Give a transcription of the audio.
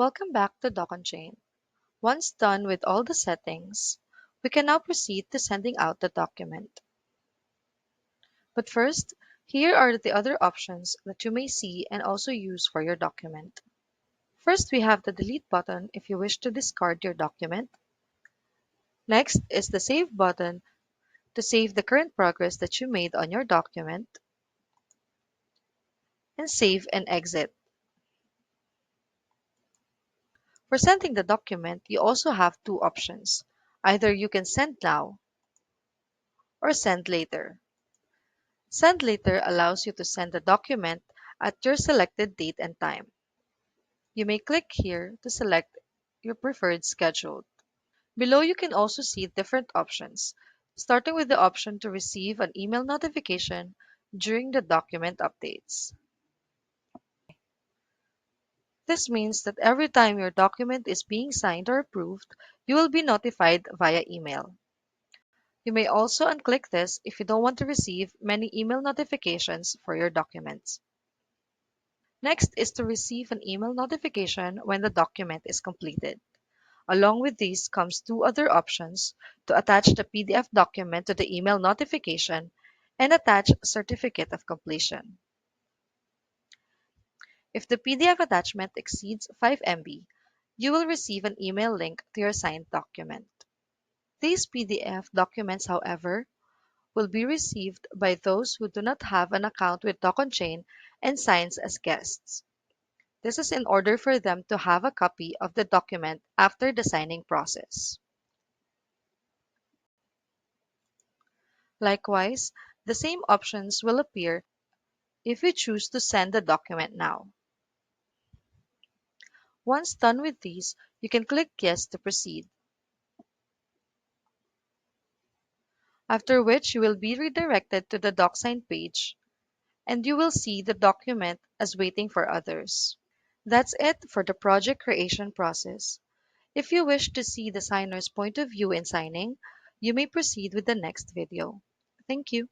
Welcome back to DOCONCHAIN. Once done with all the settings, we can now proceed to sending out the document. But first, here are the other options that you may see and also use for your document. First, we have the delete button if you wish to discard your document. Next is the save button to save the current progress that you made on your document, and save and exit. For sending the document, you also have two options. Either you can send now or send later. Send later allows you to send the document at your selected date and time. You may click here to select your preferred schedule. Below you can also see different options, starting with the option to receive an email notification during the document updates. This means that every time your document is being signed or approved, you will be notified via email. You may also unclick this if you don't want to receive many email notifications for your documents. Next is to receive an email notification when the document is completed. Along with these comes two other options: to attach the PDF document to the email notification and attach certificate of completion. If the PDF attachment exceeds 5 MB, you will receive an email link to your signed document. These PDF documents, however, will be received by those who do not have an account with DOCONCHAIN and signs as guests. This is in order for them to have a copy of the document after the signing process. Likewise, the same options will appear if you choose to send the document now. Once done with these, you can click Yes to proceed, after which you will be redirected to the DocSign page and you will see the document as waiting for others. That's it for the project creation process. If you wish to see the signer's point of view in signing, you may proceed with the next video. Thank you.